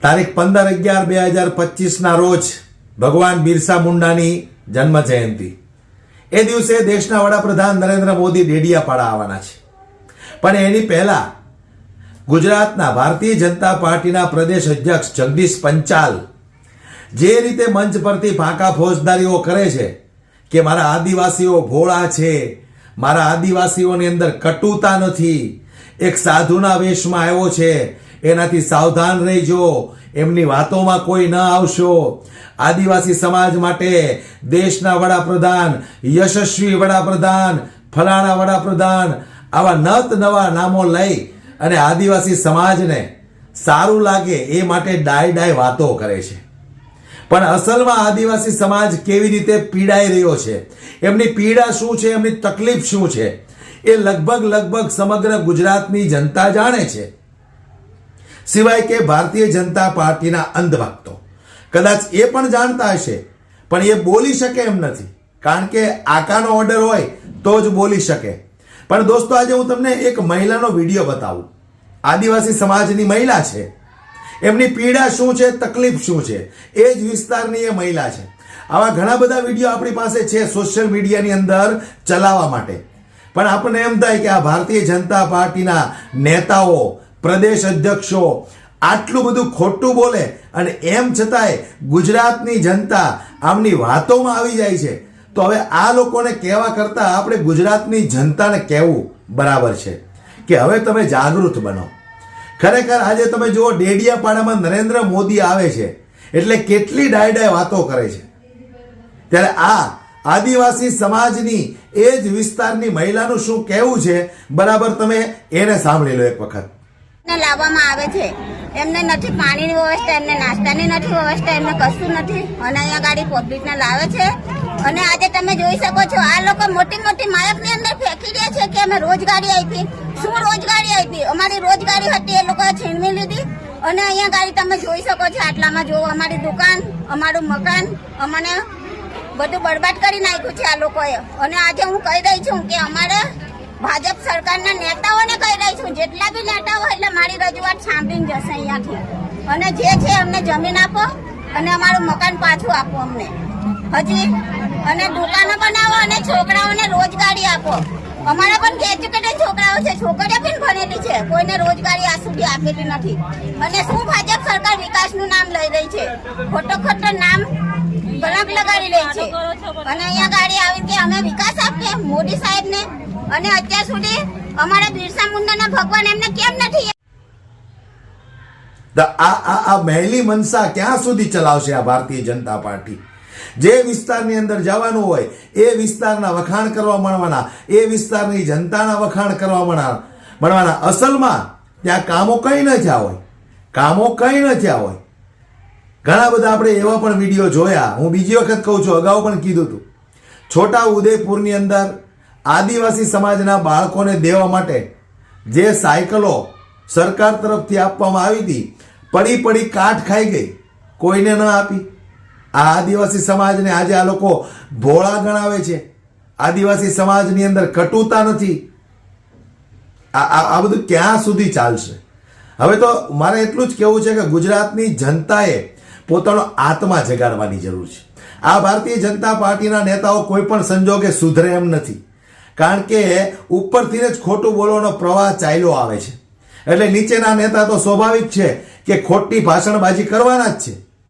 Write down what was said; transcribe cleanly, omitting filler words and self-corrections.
તારીખ 15/11/2025 રોજ ભગવાન બિરસા મુંડાની જન્મ જયંતિ. એ દિવસે દેશના વડાપ્રધાન નરેન્દ્ર મોદી ડેડિયાપાડા આવવાના છે. પણ એની પહેલા ગુજરાતના ભારતીય જનતા પાર્ટીના પ્રદેશ અધ્યક્ષ જગદીશ પંચાલ જે રીતે મંચ પરથી ફાંકા ફોજદારીઓ કરે છે કે મારા આદિવાસીઓ ભોળા છે, મારા આદિવાસીઓની અંદર કટુતા નથી, એક સાધુના વેશમાં આવ્યો છે, એનાથી સાવધાન રહેજો, એમની વાતોમાં કોઈ ન આવશો, આદિવાસી સમાજ માટે દેશના વડાપ્રધાન, યશસ્વી વડાપ્રધાન, ફલાણા વડાપ્રધાન, આવા નત નવા નામો લઈ અને આદિવાસી સમાજને સારું લાગે એ માટે ડાય વાતો કરે છે. પણ અસલમાં આદિવાસી સમાજ કેવી રીતે પીડાઈ રહ્યો છે, એમની પીડા શું છે, એમની તકલીફ શું છે, એ લગભગ સમગ્ર ગુજરાતની જનતા જાણે છે. સિવાય કે ભારતીય જનતા પાર્ટીના અંધભક્તો કદાચ એ પણ જાણતા હશે, પણ એ બોલી શકે એમ નથી, કારણ કે આકાનો ઓર્ડર હોય તો જ બોલી શકે. પણ દોસ્તો, આજે હું તમને એક મહિલાનો વિડીયો બતાવું. આદિવાસી સમાજની મહિલા છે, એમની પીડા શું છે, તકલીફ શું છે, એ જ વિસ્તારની એ મહિલા છે. આવા ઘણા બધા વિડીયો આપણી પાસે છે સોશિયલ મીડિયાની અંદર ચલાવવા માટે, પણ આપણને એમ થાય કે આ ભારતીય જનતા પાર્ટીના નેતાઓ, પ્રદેશ અધ્યક્ષો આટલું બધું ખોટું બોલે અને એમ છતાંય ગુજરાતની જનતા આમની વાતોમાં આવી જાય છે. તો હવે આ લોકોને કહેવા કરતા આપણે ગુજરાતની જનતાને કહેવું બરાબર છે કે હવે તમે જાગૃત બનો. ખરેખર આજે તમે જુઓ, ડેડિયાપાડામાં નરેન્દ્ર મોદી આવે છે એટલે કેટલી ડાય વાતો કરે છે, ત્યારે આ આદિવાસી સમાજની એ જ વિસ્તારની મહિલાનું શું કહેવું છે, બરાબર તમે એને સાંભળી લો એક વખત. લાવવામાં આવે છે, એમને નથી પાણીની વ્યવસ્થા, એમને નાસ્તાની નથી વ્યવસ્થા, એમને કશું નથી, અને અહીંયા ગાડી પબ્લિકને લાવે છે. અને આજે તમે જોઈ શકો છો, આ લોકો મોટી માયકની અંદર ફેંકી દે છે કે અમે રોજગારી આપી. શું રોજગારી આપી? અમારી રોજગારી હતી એ લોકોએ છીનવી લીધી. અને અહીંયા ગાડી તમે જોઈ શકો છો, આટલામાં જો અમારી દુકાન, અમારું મકાન, અમને બધું બરબાદ કરી નાખ્યું છે આ લોકોએ. અને આજે હું કહી રહી છું કે અમારે ભાજપ સરકારના નેતાઓને કહી રહી છું, જેટલા બી નેતાઓ હોય એટલે મારી રજૂઆત સાંભળીને જશે અહીંયાથી. અને જે છે અમને જમીન આપો અને અમારું મકાન પાછું આપો અમને હજી, અને દુકાનો બનાવો અને છોકરાઓને રોજગારી આપો. અમારા પણ એજ્યુકેટેડ છોકરાઓ છે, છોકરીઓ પણ ભણેલી છે, કોઈને રોજગારી આ સુધી આપેલી નથી. અને શું ભાજપ સરકાર વિકાસનું નામ લઈ રહી છે, ખોટો નામ ગલત લગાડી રહી છે. અને અહીંયા ગાડી આવી કે અમે વિકાસ આપીએ મોદી સાહેબને, અને અત્યાર સુધી અમારા બિરસા મુંડાના ભગવાન એમને કેમ નથી? આ મહેલી મનસા ક્યાં સુધી ચલાવશે આ ભારતીય જનતા પાર્ટી? જે વિસ્તારની અંદર જવાનું હોય એ વિસ્તારના વખાણ કરવા માંડવાના, એ વિસ્તારની જનતાના વખાણ કરવા માંડવાના. અસલમાં ત્યાં કામો કંઈ ન થયા હોય, ઘણા બધા આપણે એવા પણ વિડીયો જોયા. હું બીજી વખત કહું છું, અગાઉ પણ કીધું હતું, છોટા ઉદેપુરની અંદર આદિવાસી સમાજના બાળકોને દેવા માટે જે સાયકલો સરકાર તરફથી આપવામાં આવી હતી, પડી કાટ ખાઈ ગઈ, કોઈને ન આપી. આ આદિવાસી સમાજને આજે આ લોકો ભોળા ગણાવે છે. આદિવાસી સમાજની અંદર કટુતા નથી. આ બધું ક્યાં સુધી ચાલશે? હવે તો મારે એટલું જ કહેવું છે કે ગુજરાતની જનતાએ પોતાનો આત્મા જગાડવાની જરૂર છે. આ ભારતીય જનતા પાર્ટીના નેતાઓ કોઈ પણ સંજોગે સુધરે એમ નથી, કારણ કે ઉપરથી જ ખોટું બોલવાનો પ્રવાહ ચાલ્યો આવે છે. એટલે નીચેના નેતા તો સ્વાભાવિક છે કે ખોટી ભાષણબાજી કરવાના જ છે.